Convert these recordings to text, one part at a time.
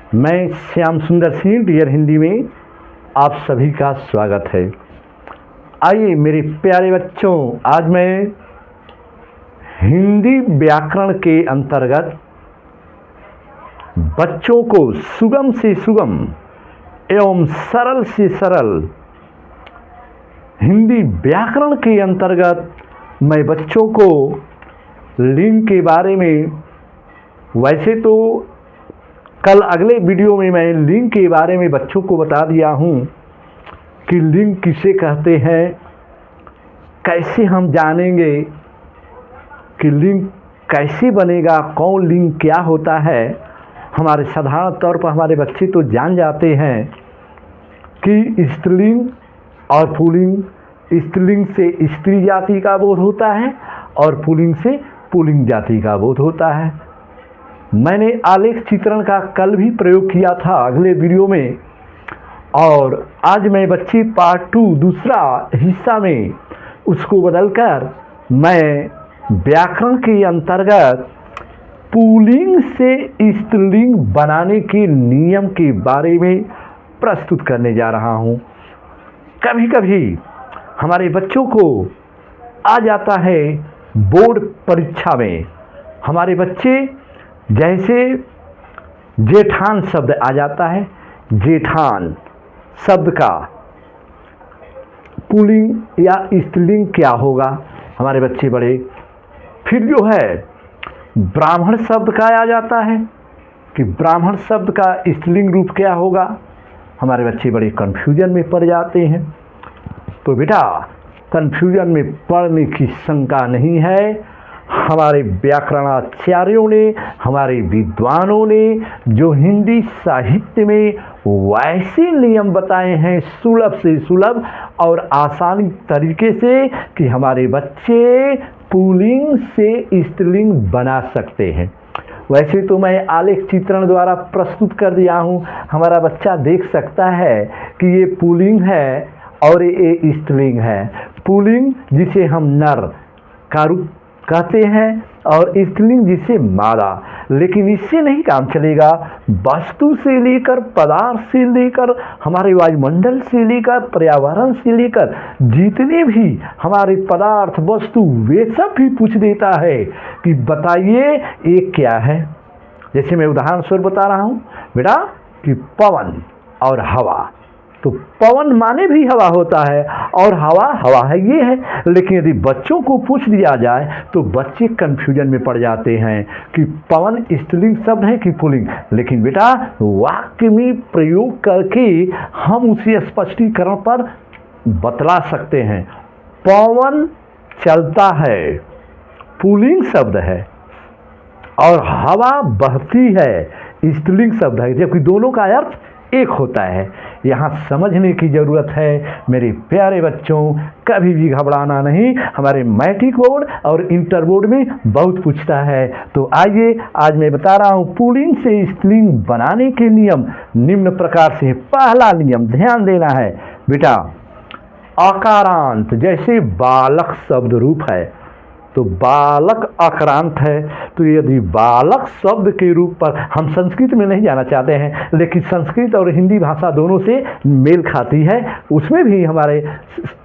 मैं श्याम सुंदर सिंह डियर हिंदी में आप सभी का स्वागत है। आइए मेरे प्यारे बच्चों, आज मैं हिंदी व्याकरण के अंतर्गत बच्चों को सुगम से सुगम एवं सरल से सरल हिंदी व्याकरण के अंतर्गत मैं बच्चों को लिंग के बारे में, वैसे तो कल अगले वीडियो में मैं लिंग के बारे में बच्चों को बता दिया हूँ कि लिंग किसे कहते हैं, कैसे हम जानेंगे कि लिंग कैसे बनेगा, कौन लिंग क्या होता है। हमारे साधारण तौर पर हमारे बच्चे तो जान जाते हैं कि स्त्रीलिंग और पुल्लिंग, स्त्रीलिंग से स्त्री जाति का बोध होता है और पुल्लिंग से पुल्लिंग जाति का बोध होता है। मैंने आलेख चित्रण का कल भी प्रयोग किया था अगले वीडियो में, और आज मैं बच्चे पार्ट 2 दूसरा हिस्सा में उसको बदलकर मैं व्याकरण के अंतर्गत पुल्लिंग से स्त्रीलिंग बनाने के नियम के बारे में प्रस्तुत करने जा रहा हूँ। कभी कभी हमारे बच्चों को आ जाता है बोर्ड परीक्षा में, हमारे बच्चे जैसे जेठान शब्द आ जाता है, जेठान शब्द का पुल्लिंग या स्त्रीलिंग क्या होगा, हमारे बच्चे बड़े। फिर जो है ब्राह्मण शब्द का आ जाता है कि ब्राह्मण शब्द का स्त्रीलिंग रूप क्या होगा, हमारे बच्चे बड़े कन्फ्यूजन में पड़ जाते हैं। तो बेटा, कन्फ्यूजन में पड़ने की शंका नहीं है। हमारे व्याकरणाचार्यों ने, हमारे विद्वानों ने जो हिंदी साहित्य में वैसे नियम बताए हैं सुलभ से सुलभ और आसानी तरीके से कि हमारे बच्चे पुल्लिंग से स्त्रीलिंग बना सकते हैं। वैसे तो मैं आलेख चित्रण द्वारा प्रस्तुत कर दिया हूँ, हमारा बच्चा देख सकता है कि ये पुल्लिंग है और ये स्त्रीलिंग है। पुल्लिंग जिसे हम नर का रूप कहते हैं और स्त्रीलिंग जिसे मादा। लेकिन इससे नहीं काम चलेगा। वस्तु से लेकर, पदार्थ से लेकर, हमारे वायुमंडल से लेकर, पर्यावरण से लेकर जितने भी हमारे पदार्थ वस्तु वे सब भी पूछ देता है कि बताइए ये क्या है। जैसे मैं उदाहरण स्वरूप बता रहा हूँ बेटा कि पवन और हवा, तो पवन माने भी हवा होता है और हवा हवा है ये है। लेकिन यदि बच्चों को पूछ दिया जाए तो बच्चे कन्फ्यूजन में पड़ जाते हैं कि पवन स्त्रीलिंग शब्द है कि पुल्लिंग। लेकिन बेटा वाक्य में प्रयोग करके हम उसे स्पष्टीकरण पर बतला सकते हैं। पवन चलता है, पुल्लिंग शब्द है, और हवा बहती है, स्त्रीलिंग शब्द है, जबकि दोनों का अर्थ एक होता है। यहाँ समझने की ज़रूरत है मेरे प्यारे बच्चों, कभी भी घबराना नहीं। हमारे मैट्रिक बोर्ड और इंटर बोर्ड में बहुत पूछता है। तो आइए आज मैं बता रहा हूँ पुल्लिंग से स्त्रीलिंग बनाने के नियम निम्न प्रकार से। पहला नियम ध्यान देना है बेटा, अकारांत जैसे बालक शब्द रूप है तो बालक अकारांत है। तो यदि बालक शब्द के रूप पर हम संस्कृत में नहीं जाना चाहते हैं, लेकिन संस्कृत और हिंदी भाषा दोनों से मेल खाती है, उसमें भी हमारे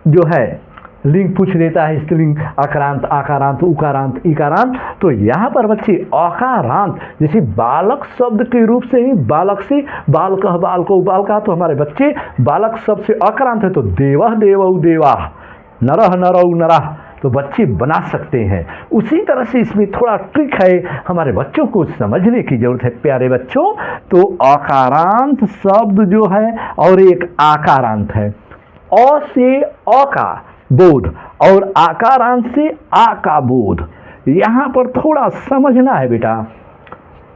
जो है लिंग पूछ देता है स्त्रीलिंग, अकारांत, आकारांत, उकारांत, इकारांत। तो यहाँ पर बच्चे अकारांत जैसे बालक शब्द के रूप से ही बालक से बालक, बालको, बालका, तो हमारे बच्चे बालक शब्द से अकारांत है तो देवः देवौ देवाः, नरः नरौ नराः, तो बच्चे बना सकते हैं। उसी तरह से इसमें थोड़ा ट्रिक है, हमारे बच्चों को समझने की जरूरत है प्यारे बच्चों। तो अकारांत शब्द जो है और एक आकारांत है, अ से अ का बोध और आकारांत से आ का बोध। यहाँ पर थोड़ा समझना है बेटा,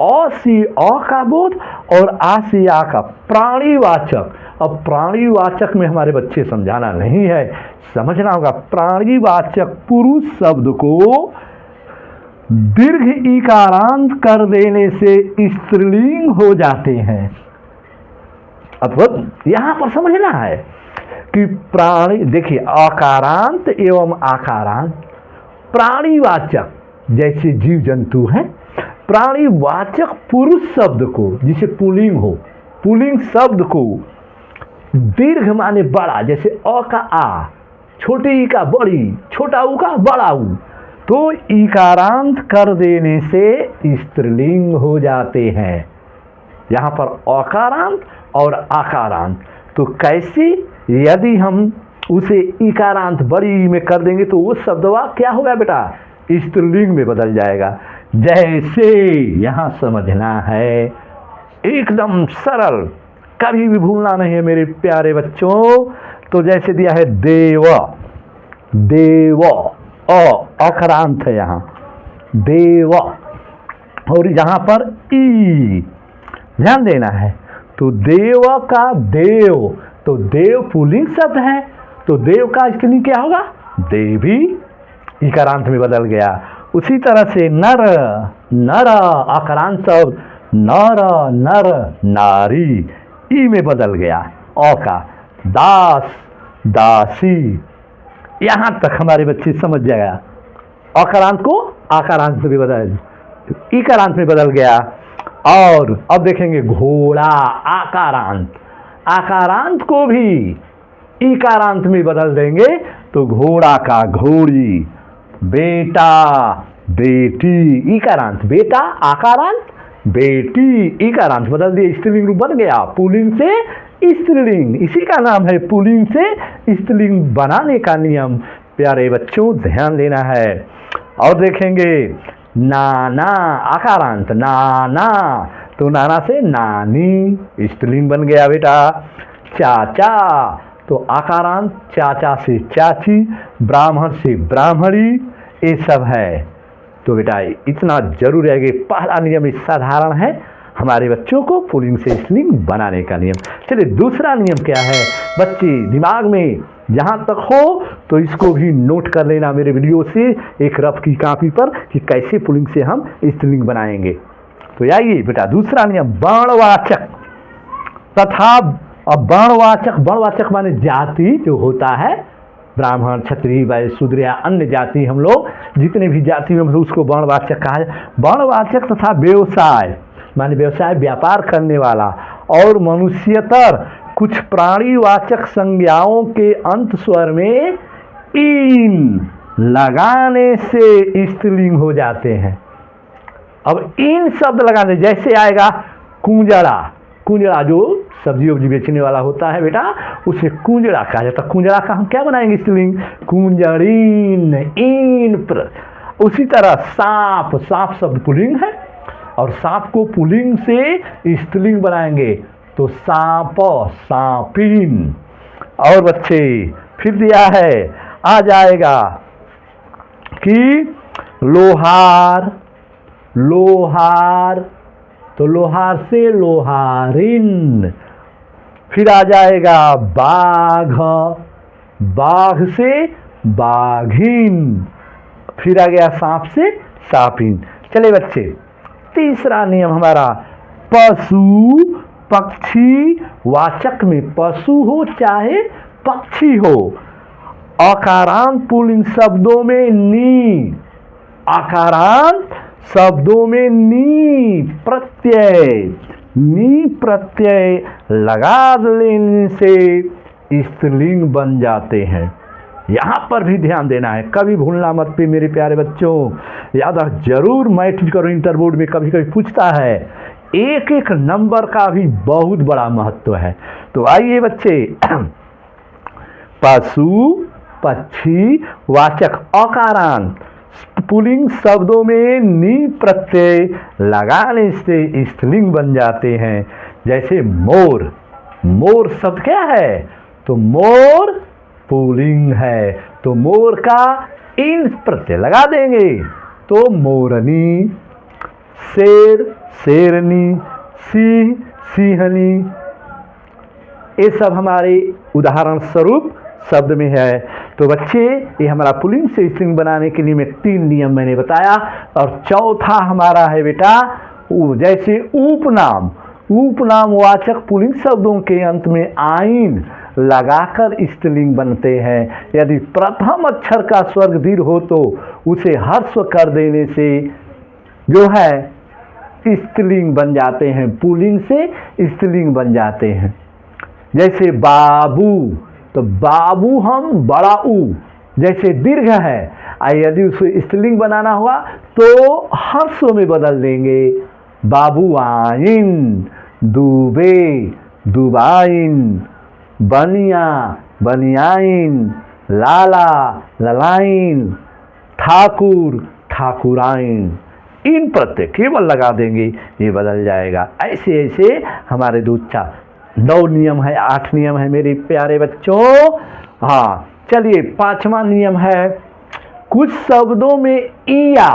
अ से अ का बोध और आ से आ का प्राणीवाचक। अब प्राणीवाचक में हमारे बच्चे समझाना नहीं है, समझना होगा प्राणीवाचक पुरुष शब्द को दीर्घ इकारांत कर देने से स्त्रीलिंग हो जाते हैं। अब यहाँ पर समझना है कि प्राणी, देखिए अकारांत एवं आकारांत प्राणीवाचक जैसे जीव जंतु हैं प्राणीवाचक पुरुष शब्द को, जिसे पुल्लिंग हो, पुल्लिंग शब्द को दीर्घ माने बड़ा, जैसे अ का आ, छोटे ई का बड़ी, छोटा ऊ का बड़ा ऊ, तो इकारांत कर देने से स्त्रीलिंग हो जाते हैं। यहाँ पर अकारांत और आकारांत, तो कैसे, यदि हम उसे इकारांत बड़ी में कर देंगे तो वो शब्दवा क्या होगा बेटा, स्त्रीलिंग में बदल जाएगा। जैसे यहाँ समझना है, एकदम सरल, कभी भी भूलना नहीं है मेरे प्यारे बच्चों। तो जैसे दिया है देव, देव अकारांत है यहाँ, देव, और यहाँ पर ई ध्यान देना है। तो देव का देव, तो देव पुल्लिंग शब्द है, तो देव का स्त्रीलिंग क्या होगा, देवी, इकारांत में बदल गया। उसी तरह से नर, नर आकारांत शब्द, नर नर नारी, ई में बदल गया अ का। दास दासी, यहाँ तक हमारे बच्चे समझ जाएगा। अकारांत को आकारांत में बदल, इकारांत में बदल गया। और अब देखेंगे घोड़ा, आकारांत, आकारांत को भी इकारांत में बदल देंगे तो घोड़ा का घोड़ी। बेटा बेटी, इकारांत, बेटा आकारांत, बेटी इकारांत बदल दिए, स्त्रीलिंग रूप बन गया। पुल्लिंग से स्त्रीलिंग, इसी का नाम है पुल्लिंग से स्त्रीलिंग बनाने का नियम। प्यारे बच्चों ध्यान देना है। और देखेंगे नाना, आकारांत, नाना, तो नाना से नानी, स्त्रीलिंग बन गया बेटा। चाचा, तो आकारांत, चाचा से चाची, ब्राह्मण से ब्राह्मणी, ये सब है। तो बेटा इतना जरूर है कि पहला नियम साधारण है, हमारे बच्चों को पुल्लिंग से स्त्रीलिंग बनाने का नियम। चलिए दूसरा नियम क्या है, बच्चे दिमाग में जहाँ तक हो तो इसको भी नोट कर लेना मेरे वीडियो से एक रफ की कॉपी पर कि कैसे पुल्लिंग से हम स्त्रीलिंग बनाएंगे। तो आइए बेटा दूसरा नियम, वर्णवाचक तथा, अब वर्णवाचक, वर्णवाचक माने जाति जो होता है, ब्राह्मण क्षत्रिय वैश्य शूद्र या अन्य जाति, हम लोग जितने भी जाति में मतलब उसको वर्णवाचक कहा है। वर्णवाचक तथा व्यवसाय माने व्यवसाय, व्यापार करने वाला, और मनुष्यतर कुछ प्राणीवाचक संज्ञाओं के अंत स्वर में इन लगाने से स्त्रीलिंग हो जाते हैं। अब इन शब्द लगाने, जैसे आएगा कुंजड़ा, कुंजड़ा जो सब्जी वब्जी बेचने वाला होता है बेटा, उसे कुंजड़ा कहा जाता है। कुंजड़ा का हम क्या बनाएंगे स्त्रीलिंग, कुंजड़ीन, इन पर। उसी तरह सांप, सांप शब्द पुल्लिंग है और सांप को पुल्लिंग से स्त्रीलिंग बनाएंगे तो सांप, सांपिन। और बच्चे फिर दिया है, आ जाएगा कि लोहार, लोहार, तो लोहार से लोहारिन। फिर आ जाएगा बाघ, बाघ से बाघिन। फिर आ गया सांप से सांपिन। चले बच्चे तीसरा नियम हमारा, पशु पक्षी वाचक में पशु हो चाहे पक्षी हो, अकारांत पुल्लिंग शब्दों में नी, आकारांत शब्दों में नी प्रत्यय, नी प्रत्यय लगा लेने से स्त्रीलिंग बन जाते हैं। यहाँ पर भी ध्यान देना है, कभी भूलना मत पे मेरे प्यारे बच्चों, याद रख जरूर मैट्रिक और इंटर बोर्ड में कभी कभी पूछता है, एक एक नंबर का भी बहुत बड़ा महत्व है। तो आइए बच्चे, पशु पक्षी वाचक अकारांत पुल्लिंग शब्दों में नी प्रत्यय लगाने से स्त्रीलिंग बन जाते हैं। जैसे मोर, मोर शब्द क्या है, तो मोर पुल्लिंग है, तो मोर का इन प्रत्यय लगा देंगे तो मोरनी। शेर शेरनी, सिंह सिंहनी, ये सब हमारे उदाहरण स्वरूप शब्द में है। तो बच्चे ये हमारा पुल्लिंग से स्त्रीलिंग बनाने के लिए मैं 3 नियम मैंने बताया। और चौथा हमारा है बेटा, जैसे उपनाम, उपनाम वाचक पुल्लिंग शब्दों के अंत में आइन लगाकर स्त्रीलिंग बनते हैं। यदि प्रथम अक्षर का स्वर्ग दीर्घ हो तो उसे ह्रस्व कर देने से जो है स्त्रीलिंग बन जाते हैं, पुल्लिंग से स्त्रीलिंग बन जाते हैं। जैसे बाबू, तो बाबू हम बड़ा ऊ, जैसे दीर्घ है, यदि उसको स्त्रीलिंग बनाना हुआ तो हर्षों में बदल देंगे। बाबू आइन, दुबे दुबाइन, बनिया बनियाइन, लाला ललाइन, ठाकुर ठाकुराइन। इन प्रत्यय केवल लगा देंगे, ये बदल जाएगा। ऐसे ऐसे हमारे 9 नियम है, 8 नियम है मेरे प्यारे बच्चों। हाँ, चलिए 5वां नियम है, कुछ शब्दों में इया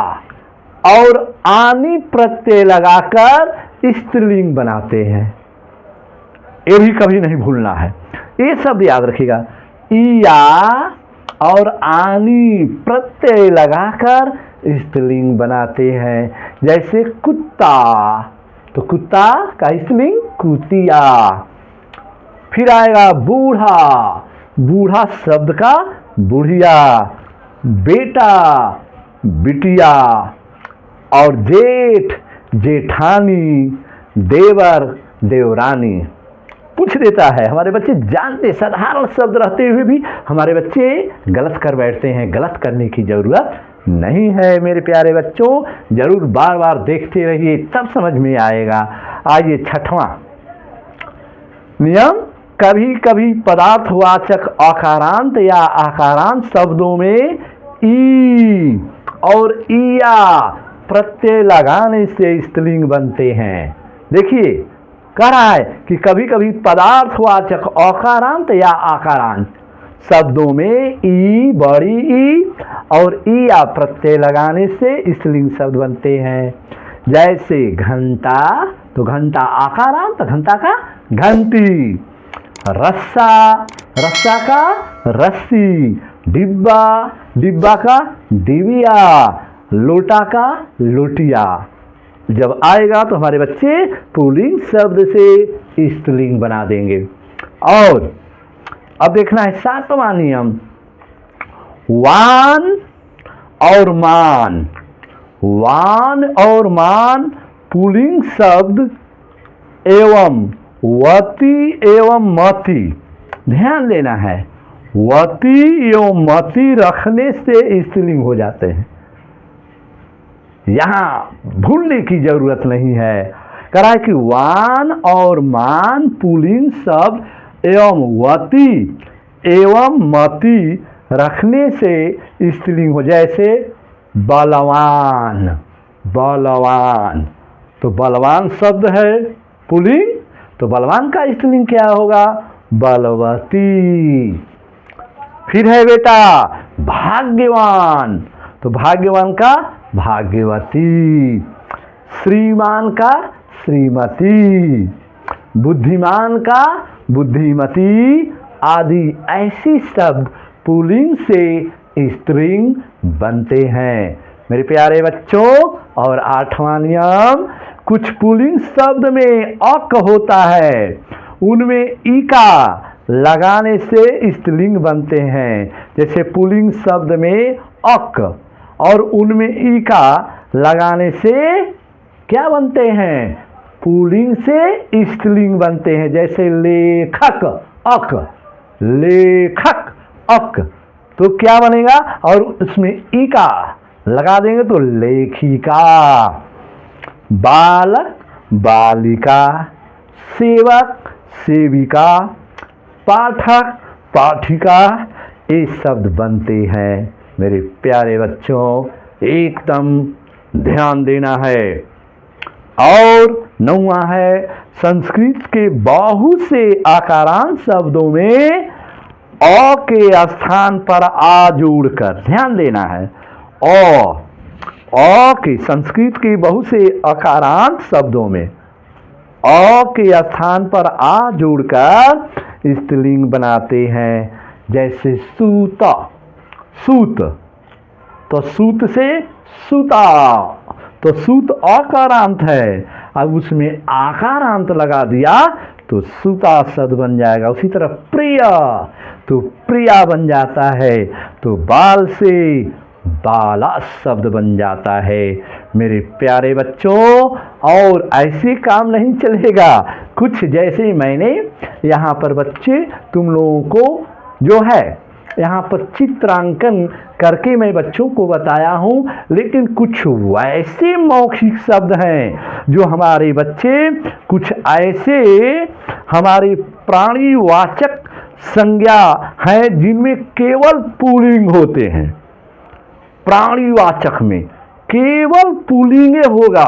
और आनी प्रत्यय लगाकर स्त्रीलिंग बनाते हैं। ये भी कभी नहीं भूलना है, ये शब्द याद रखिएगा। इया और आनी प्रत्यय लगाकर स्त्रीलिंग बनाते हैं। जैसे कुत्ता, तो कुत्ता का स्त्रीलिंग कुतिया। फिर आएगा बूढ़ा, बूढ़ा शब्द का बुढ़िया। बेटा बिटिया, और जेठ जेठानी, देवर देवरानी। पूछ देता है, हमारे बच्चे जानते, साधारण शब्द रहते हुए भी हमारे बच्चे गलत कर बैठते हैं। गलत करने की ज़रूरत नहीं है मेरे प्यारे बच्चों, जरूर बार बार देखते रहिए, तब समझ में आएगा। आइए 6वां नियम, कभी कभी पदार्थवाचक अकारांत या आकारांत शब्दों में ई और इया प्रत्यय लगाने से स्त्रीलिंग बनते हैं। देखिए कह रहा है कि कभी कभी पदार्थवाचक अकारांत या आकारांत शब्दों में ई, बड़ी ई और इया प्रत्यय लगाने से स्त्रीलिंग शब्द बनते हैं। जैसे घंटा, तो घंटा आकारांत, घंटा का घंटी। रस्सा, रस्सा का रस्सी। डिब्बा, डिब्बा का डिबिया। लोटा का लोटिया। जब आएगा तो हमारे बच्चे पुल्लिंग शब्द से स्त्रीलिंग बना देंगे। और अब देखना है 7वां नियम, वान और मान। वान और मान पुल्लिंग शब्द एवं वती एवं मति। ध्यान देना है, वती एवं मति रखने से स्त्रीलिंग हो जाते हैं। यहां भूलने की जरूरत नहीं है। कह रहा है कि वान और मान पुल्लिंग शब्द एवं वती एवं मति रखने से स्त्रीलिंग हो। जैसे बलवान, बलवान, तो बलवान शब्द है पुल्लिंग, तो बलवान का स्त्रीलिंग क्या होगा? बलवती। फिर है बेटा भाग्यवान, तो भाग्यवान का भाग्यवती। श्रीमान का श्रीमती। बुद्धिमान का बुद्धिमती आदि ऐसी शब्द पुल्लिंग से स्त्रीलिंग बनते हैं मेरे प्यारे बच्चों। और 8वां नियम, कुछ पुल्लिंग शब्द में अक होता है, उनमें इका लगाने से स्त्रीलिंग बनते हैं। जैसे पुल्लिंग शब्द में अक और उनमें इका लगाने से क्या बनते हैं? पुल्लिंग से स्त्रीलिंग बनते हैं। जैसे लेखक अक, लेखक अक, तो क्या बनेगा? और उसमें इका लगा देंगे तो लेखिका। बालक बालिका, सेवक सेविका, पाठक पाठिका, ये शब्द बनते हैं मेरे प्यारे बच्चों, एकदम ध्यान देना है। और 9वां है, संस्कृत के बहुत से आकारांत शब्दों में अ के स्थान पर आ जोड़कर, ध्यान देना है, अ के, संस्कृत के बहुत से आकारांत शब्दों में अ के स्थान पर आ जोड़कर स्त्रीलिंग बनाते हैं। जैसे सूत, सूत, तो सूत से सूता, तो सूत अकारांत है, अब उसमें आकारांत लगा दिया तो सूता शब्द बन जाएगा। उसी तरह प्रिय, तो प्रिया बन जाता है। तो बाल से बाला शब्द बन जाता है मेरे प्यारे बच्चों। और ऐसे काम नहीं चलेगा, कुछ जैसे मैंने यहाँ पर बच्चे तुम लोगों को जो है यहाँ पर चित्रांकन करके मैं बच्चों को बताया हूँ, लेकिन कुछ वैसे मौखिक शब्द हैं जो हमारे बच्चे कुछ ऐसे हमारे प्राणीवाचक संज्ञा हैं जिनमें केवल पुल्लिंग होते हैं। प्राणीवाचक में केवल पुल्लिंग होगा,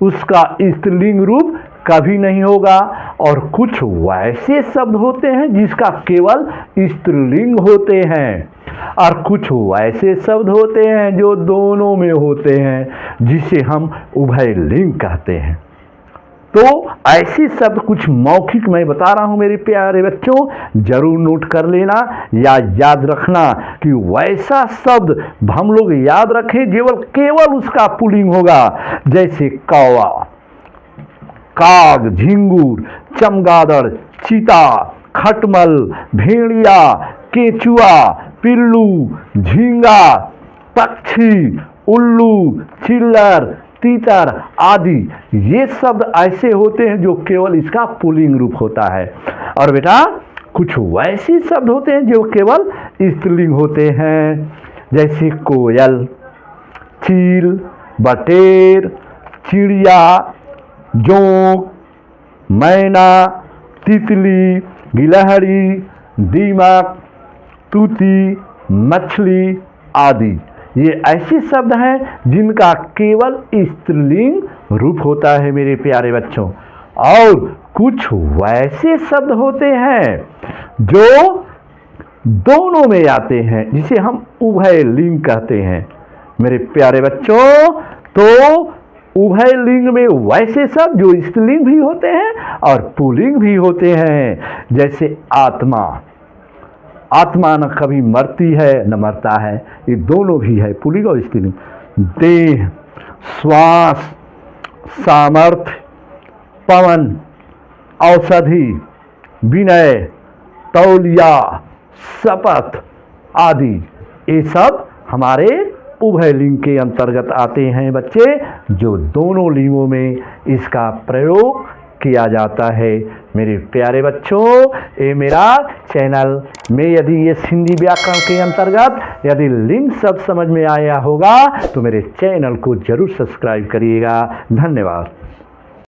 उसका स्त्रीलिंग रूप कभी नहीं होगा। और कुछ वैसे शब्द होते हैं जिसका केवल स्त्रीलिंग होते हैं, और कुछ वैसे शब्द होते हैं जो दोनों में होते हैं, जिसे हम उभयलिंग कहते हैं। तो ऐसे शब्द कुछ मौखिक मैं बता रहा हूं मेरे प्यारे बच्चों, जरूर नोट कर लेना या याद रखना कि वैसा शब्द हम लोग याद रखें केवल उसका पुल्लिंग होगा। जैसे कौवा, काग, झिंगुर, चमगादड़, चीता, खटमल, भेड़िया, केचुआ, पिल्लू, झींगा, पक्षी, उल्लू, चिल्लर, तीतर आदि, ये शब्द ऐसे होते हैं जो केवल इसका पुल्लिंग रूप होता है। और बेटा कुछ वैसे शब्द होते हैं जो केवल स्त्रीलिंग होते हैं, जैसे कोयल, चील, बटेर, चिड़िया, जोंक, मैना, तितली, गिलहरी, दीमक, तूती, मछली आदि, ये ऐसे शब्द हैं जिनका केवल स्त्रीलिंग रूप होता है मेरे प्यारे बच्चों। और कुछ वैसे शब्द होते हैं जो दोनों में आते हैं, जिसे हम उभयलिंग कहते हैं मेरे प्यारे बच्चों। तो उभयलिंग में वैसे शब्द जो स्त्रीलिंग भी होते हैं और पुल्लिंग भी होते हैं, जैसे आत्मा। आत्मा न कभी मरती है न मरता है, ये दोनों भी है, पुल्लिंग और स्त्रीलिंग। देह, श्वास, सामर्थ्य, पवन, औषधि, विनय, तौलिया, शपथ आदि, ये सब हमारे उभयलिंग के अंतर्गत आते हैं बच्चे, जो दोनों लिंगों में इसका प्रयोग किया जाता है मेरे प्यारे बच्चों। ये मेरा चैनल में यदि ये हिंदी व्याकरण के अंतर्गत यदि लिंग शब्द समझ में आया होगा तो मेरे चैनल को जरूर सब्सक्राइब करिएगा। धन्यवाद।